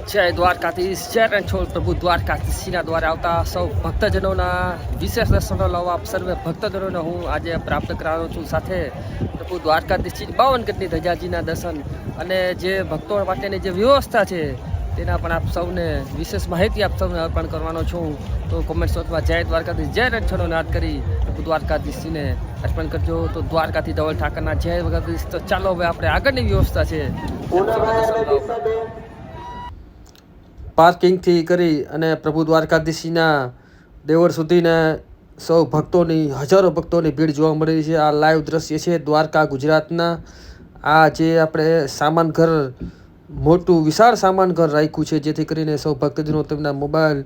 જય દ્વારકાધીશ, જય રણછોડ પ્રભુ દ્વારકાધીશના દ્વારા આવતા સૌ ભક્તજનોના વિશેષ દર્શનો લાવવા આપ સર્વે ભક્તજનોને હું આજે પ્રાપ્ત કરાવું છું. સાથે પ્રભુ દ્વારકાધીશજી 52 ગજની ધજાજીના દર્શન અને જે ભક્તો માટેની જે વ્યવસ્થા છે તેના પણ આપ સૌને વિશેષ માહિતી આપ સૌને અર્પણ કરવાનો છું. તો કોમેન્ટ બોક્સમાં જય દ્વારકાધીશ, જય રણછોડનો નાદ કરી પ્રભુ દ્વારકાધીશજીને અર્પણ કરજો. તો દ્વારકાથી ધવલ ઠાકરના જય દ્વારકાધીશ. તો ચાલો હવે આપણે આગળની વ્યવસ્થા છે પાર્કિંગથી કરી અને પ્રભુ દ્વારકાધીશના દેવળ સુધીને સૌ ભક્તોની હજારો ભક્તોની ભીડ જોવા મળી રહી છે. આ લાઈવ દ્રશ્ય છે દ્વારકા ગુજરાતના. આ જે આપણે સામાન ઘર મોટું વિશાળ સામાન ઘર રાખ્યું છે, જેથી કરીને સૌ ભક્તજનો તેમના મોબાઈલ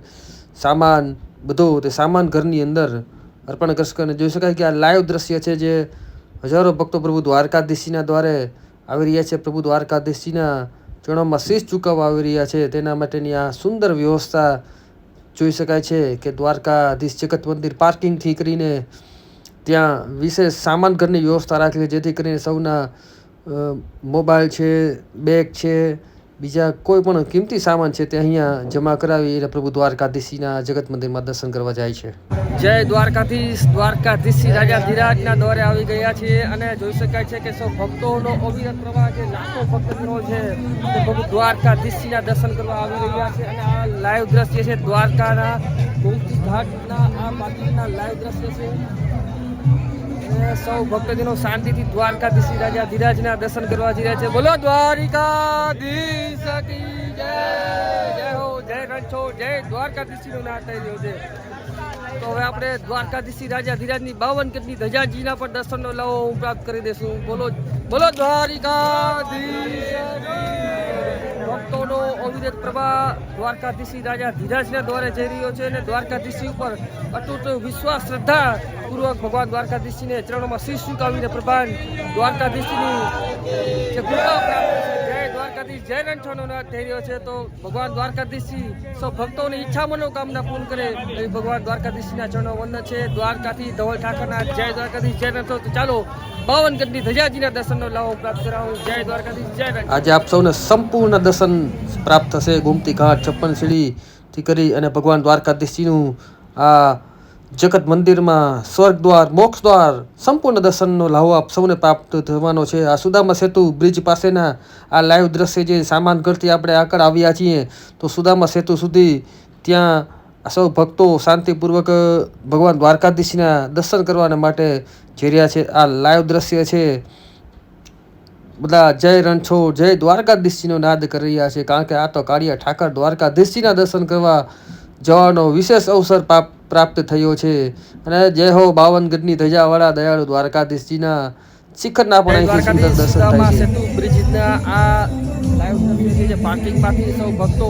સામાન બધું તે સામાન ઘરની અંદર અર્પણ કરી શકે. જોઈ શકાય કે આ લાઈવ દ્રશ્ય છે જે હજારો ભક્તો પ્રભુ દ્વારકાધીશના દ્વારે આવી રહ્યા છે. પ્રભુ દ્વારકાધીશના ચરણોમાં શીશ ચૂકવવા આવી રહ્યા છે. તેના માટેની આ સુંદર વ્યવસ્થા જોઈ શકાય છે કે દ્વારકાધીશ જગત મંદિર પાર્કિંગથી કરીને ત્યાં વિશેષ સામાન ઘરની વ્યવસ્થા રાખી છે, જેથી કરીને સૌના મોબાઈલ છે, બેગ છે, બીજા કોઈ પણ કિંમતી સામાન છે તે અહીંયા જમા કરાવી અને પ્રભુ દ્વારકાધીશના જગત મંદિરમાં દર્શન કરવા જાય છે. જય દ્વારકાધીશ, દ્વારકાધીશ રાજા ધીરાજના દ્વારે આવી ગયા છે અને જોઈ શકાય છે કે સૌ ભક્તોનો અવિરત પ્રવાહ છે. લાખો ભક્તજનો છે તે પ્રભુ દ્વારકાધીશના દર્શન કરવા આવી રહ્યા છે અને આ લાઈવ દ્રશ્ય છે દ્વારકાના ગોમતી ઘાટના આ પાર્કિંગના લાઈવ દ્રશ્ય છે. સૌ ભક્તજનો શાંતિથી દ્વારકાધીશ રાજા ધીરાજના દર્શન કરવા જઈ રહ્યા છે. બોલો દ્વારકાધીશ કી જય, જય હો, જય રણછોડ, જય દ્વારકાધીશનો નાદ થઈ રહ્યો છે. તો હવે આપણે દ્વારકાધીશ રાજા ધીરાજની 52 ગજની ધજાજીના પણ દર્શનનો લાવો હું પ્રાપ્ત કરી દઈશું. બોલો બોલો દ્વારકાધીશ. ભક્તોનો અવિરત પ્રવાહ દ્વારકાધીશ રાજા ધીરાજના દ્વારે જઈ રહ્યો છે અને દ્વારકાધીશ ઉપર અતૂટ વિશ્વાસ શ્રદ્ધા પૂર્વક ભગવાન દ્વારકાધીશને ચરણોમાં શીશ ઝુકાવીને પ્રભાન દ્વારકાધીશની જે કૃપા પ્રાપ્ત છે. જય દ્વારકાધીશ, જય રણછોડનો નાદ થઈ રહ્યો છે. તો ભગવાન દ્વારકાધીશજી સૌ ભક્તોની ઈચ્છા મનોકામના પૂર્ણ કરે એવી ભગવાન દ્વારકાધીશના ચરણો વંદન છે. દ્વારકાથી ધવલ ઠાકરના જય દ્વારકાધીશ, જય રણછોડ. તો ચાલો 52 ગજની ધજાજીના દર્શનનો લાવો પ્રાપ્ત કરાવું. જય દ્વારકાધીશ, જય રણછોડ. આજે આપ સૌને સંપૂર્ણ દર્શન પ્રાપ્ત થશે. ગોમતી ઘાટ 56 સીડીથી કરી અને ભગવાન દ્વારકાધીશજીનું આ જગત મંદિરમાં સ્વર્ગ દ્વાર, મોક્ષ દ્વાર સંપૂર્ણ દર્શનનો લાવો આપ સૌને પ્રાપ્ત થવાનો છે. આ સુદામા સેતુ બ્રિજ પાસેના આ લાઈવ દ્રશ્ય જે સામાન ઘરથી આપણે આગળ આવ્યા છીએ તો સુદામા સેતુ સુધી ત્યાં સૌ ભક્તો શાંતિપૂર્વક ભગવાન દ્વારકાધીશના દર્શન કરવા માટે જઈ રહ્યા છે. આ લાઈવ દ્રશ્ય છે. બધા જય રણછોડ, જય દ્વારકાધીશજીનો નાદ કરી રહ્યા છે, કારણ કે આ તો કાળિયા ઠાકર દ્વારકાધીશજીના દર્શન કરવા જવાનો વિશેષ અવસર પ્રાપ્ત થયો છે. અને જય હો 52 ગજની ધજાવાળા દયાળુ દ્વારકાધીશજીના શિખરના પણ અહીંથી સુંદર દર્શન થાય છે. બ્રિજના આ લાઈવ દ્રશ્ય છે, પાર્કિંગમાંથી સૌ ભક્તો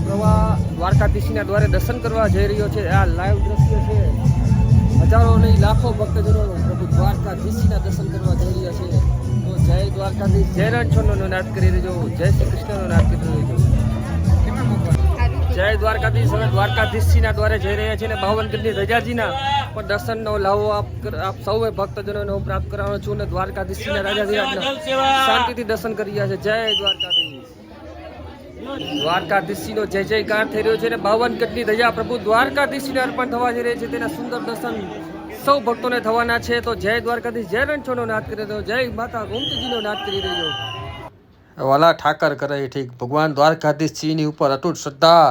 પ્રવાહ દ્વારકાધીશના દ્વારે દર્શન કરવા જઈ રહ્યો છે. આ લાઈવ દ્રશ્ય છે. હજારો નહીં લાખો ભક્તજનો પ્રભુ દ્વારકાધીશના દર્શન કરવા જઈ રહ્યા છે. તો જય દ્વારકાધીશ, જય રણછોડનો નાદ કરી રહેજો, જય શ્રી કૃષ્ણનો નાદ કરી રહેજો. જય દ્વારકાધીશ. હવે દ્વારકાધીશજીના દ્વારે જઈ રહ્યા છે અને 52 ગજની ધજાજીના પણ દર્શનનો લાવો આપ સૌએ ભક્તજનોને હું પ્રાપ્ત કરવાનો છું અને દ્વારકાધીશજીના રાજા ધીરાજના શાંતિથી દર્શન કરી રહ્યા છે. જય દ્વારકાધીશ. દ્વારકાધીશજીનો જય જયકાર થઈ રહ્યો છે અને 52 ગજની ધજા પ્રભુ દ્વારકાધીશજીને અર્પણ થવા જઈ રહી છે. તેના સુંદર દર્શન સૌ ભક્તોને થવાના છે. તો જય દ્વારકાધીશ, જય રણછોડનો નાદ કરી રહ્યો, જય માતા ગોમતીજીનો નાદ કરી રહ્યો. વાલા ઠાકર કરે ઠીક. ભગવાન દ્વારકાધીશજીની ઉપર અતૂટ શ્રદ્ધા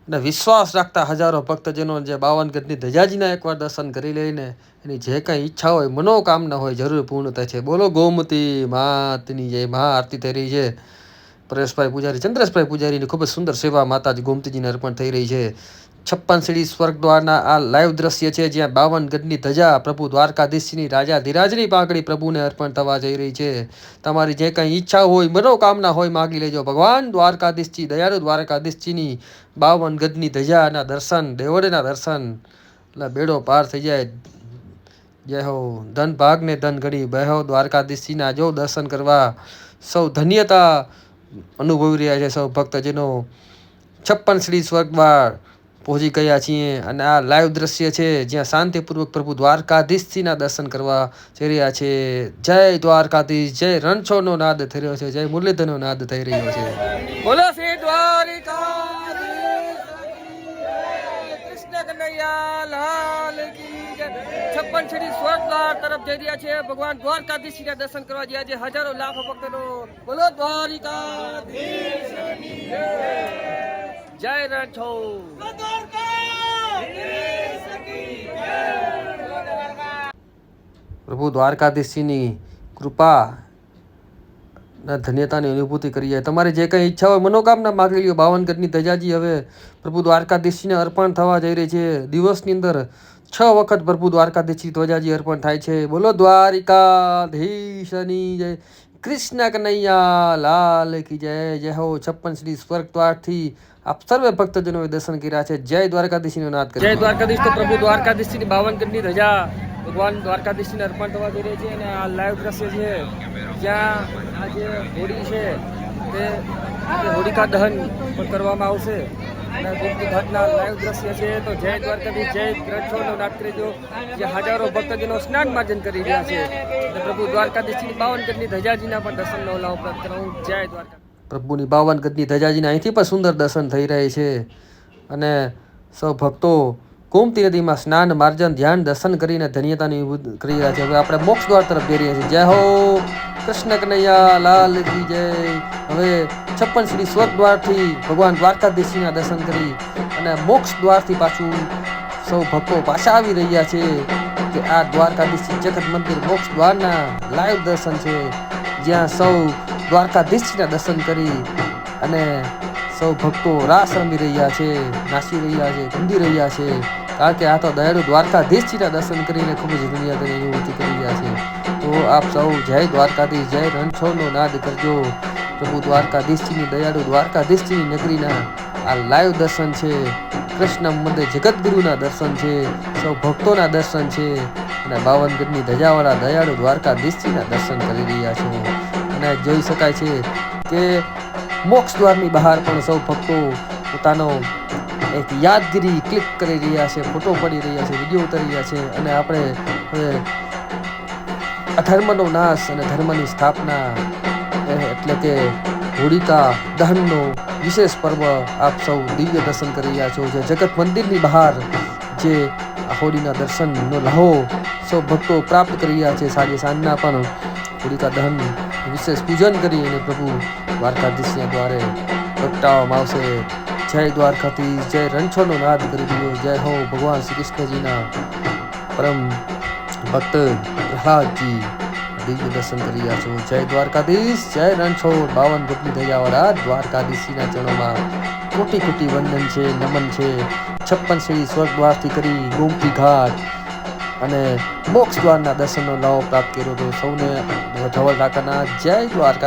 અને વિશ્વાસ રાખતા હજારો ભક્તજનો જે 52 ગજની ધજાજીના એકવાર દર્શન કરી લઈને એની જે કંઈ ઈચ્છા હોય, મનોકામના હોય જરૂર પૂર્ણ થાય છે. બોલો ગોમતી માતની જય. મહાઆરતી થઈ રહી છે. પરેશભાઈ પૂજારી, ચંદ્રેશભાઈ પૂજારીની ખૂબ જ સુંદર સેવા માતાજી ગોમતીજીને અર્પણ થઈ રહી છે. 56 સીડી સ્વર્ગ દ્વારના આ લાઈવ દ્રશ્ય છે, જ્યાં 52 ગજની ધજા પ્રભુ દ્વારકાધીશની રાજા ધીરાજની પાઘડી પ્રભુને અર્પણ થવા જઈ રહી છે. તમારી જે કંઈ ઈચ્છા હોય, મનોકામના હોય માગી લેજો. ભગવાન દ્વારકાધીશજી દયાળુ દ્વારકાધીશજીની 52 ગજની ધજાના દર્શન, દેવળના દર્શન એટલે બેડો પાર થઈ જાય. જય હો. ધન ભાગને ધન ઘડી બહો દ્વારકાધીશજીના જો દર્શન કરવા સૌ ધન્યતા અનુભવી રહ્યા છે. સૌ ભક્તજનો 56 સીડી સ્વર્ગ દ્વાર પહોંચી ગયા છીએ અને આ લાઈવ દ્રશ્ય છે જ્યાં શાંતિપૂર્વક પ્રભુ દ્વારકાધીશજીના દર્શન કરવા જઈ રહ્યા છે. જય દ્વારકાધીશ, જય રણછોડનો નાદ થઈ રહ્યો છે, જય મુરલીધરનો નાદ થઈ રહ્યો છે. બોલો શ્રી દ્વારકા. 56 સીડી સ્વર્ગ દ્વાર તરફ જઈ રહ્યા છે. ભગવાન દ્વારકાધીશના દર્શન કરવા જઈ રહ્યા છે. હજારો લાખો ભક્તો બોલો દ્વારિકાધીશની જય રણછોડ. પ્રભુ દ્વારકાધીશની કૃપા ધન્યતાની અનુભૂતિ કરીએ. તમારી જે કંઈ ઈચ્છા હોય મનોકામના માગી લ્યો. 52 ગજની ધજાજી હવે પ્રભુ દ્વારકાધીશને અર્પણ થવા જઈ રહી છે. દિવસની અંદર 6 વખત પ્રભુ દ્વારકાધીશની ધજાજી અર્પણ થાય છે. બોલો દ્વારિકાધીશની જય. કૃષ્ણ કનૈયા લાલ કી જય. જય હો. 56 શ્રી સ્વર્ગ દ્વારથી આપ સર્વે ભક્તજનોએ દર્શન કર્યા છે. જય દ્વારકાધીશનો નાદ કરે. જય દ્વારકાધીશ. તો પ્રભુ દ્વારકાધીશની 52 ગજની ધજા ભગવાન દ્વારકાધીશને અર્પણ થવા જઈ રહી છે. અને આ લાઈવ દ્રશ્ય છે જ્યાં આ જે હોડી છે તે હોડિકા દહન પણ કરવામાં આવશે. અને ગોમતી ઘાટના લાઈવ દ્રશ્ય છે. તો જય દ્વારકાધીશ જય રણછોડનો નાદ કરી દો. જ્યાં હજારો ભક્તજનો સ્નાન માર્જન કરી રહ્યા છે. અને પ્રભુ દ્વારકાધીશની 52 ગજની ધજાજીના પણ દર્શનનો લાભ પ્રાપ્ત કરાવું. જય દ્વારકા. પ્રભુની 52 ગજની ધજાજીના અહીંથી પણ સુંદર દર્શન થઈ રહે છે. અને સૌ ભક્તો ગોમતી નદીમાં સ્નાન માર્જન ધ્યાન દર્શન કરીને ધન્યતાની કરી રહ્યા છે. હવે આપણે મોક્ષ દ્વાર તરફ જઈ રહ્યા છીએ. જય હો કૃષ્ણ કનૈયા લાલ કી જય. હવે 56 શ્રી સ્વર્ગ દ્વારથી ભગવાન દ્વારકાધીશના દર્શન કરી અને મોક્ષ દ્વારથી પાછું સૌ ભક્તો પાછા આવી રહ્યા છે. કે આ દ્વારકાધીશ જગત મંદિર મોક્ષ દ્વારના લાઈવ દર્શન છે. જ્યાં સૌ દ્વારકાધીશના દર્શન કરી અને સૌ ભક્તો રાસ રમી રહ્યા છે, નાચી રહ્યા છે, કુંદી રહ્યા છે. કારણ કે આ તો દયાળુ દ્વારકાધીશજીના દર્શન કરીને ખૂબ જ દુનિયાની અનુભૂતિ કરી રહ્યા છે. તો આપ સૌ જય દ્વારકાધીશ જય રણછોડનો નાદ કરજો. પ્રભુ દ્વારકાધીશજીની દયાળુ દ્વારકાધીશજીની નગરીના આ લાઈવ દર્શન છે. કૃષ્ણ મંદિર જગતગુરુના દર્શન છે. સૌ ભક્તોના દર્શન છે. અને 52 ગજની ધજાવાળા દયાળુ દ્વારકાધીશજીના દર્શન કરી રહ્યા છે. અને જોઈ શકાય છે કે મોક્ષ દ્વારની બહાર પણ સૌ ભક્તો પોતાનો એક યાદગીરી ક્લિક કરી રહ્યા છે, ફોટો પડી રહ્યા છે, વિડીયો ઉતારી રહ્યા છે. અને આપણે હવે અધર્મનો નાશ અને ધર્મની સ્થાપના એટલે કે હોળિકા દહનનો વિશેષ પર્વ આપ સૌ દિવ્ય દર્શન કરી રહ્યા છો. જે જગત મંદિરની બહાર જે હોળીના દર્શનનો લહો સૌ ભક્તો પ્રાપ્ત કરી રહ્યા છે. સાંજના પણ હોળિકા દહન વિશેષ પૂજન કરી અને પ્રભુ દ્વારકાધીશના દ્વારે પ્રગટાવવામાં આવશે. જય દ્વારકાધીશ જય રણછોડનો નાદ કરી દીધો. જય હો ભગવાન શ્રી કૃષ્ણજીના પરમ ભક્ત પ્રહલાદજી દિવ્ય દર્શન કરી રહ્યા છો. જય દ્વારકાધીશ જય રણછોડ. 52 ગજની ધજાવાળા દ્વારકાધીશના ચરણોમાં કોટી કોટી વંદન છે, નમન છે. 56 શ્રી સ્વર્ગ દ્વારથી કરી ગોમતી ઘાટ અને મોક્ષ દ્વારના દર્શનનો લાભ પ્રાપ્ત કર્યો હતો. સૌને ધવલ રાકાના જય દ્વારકા.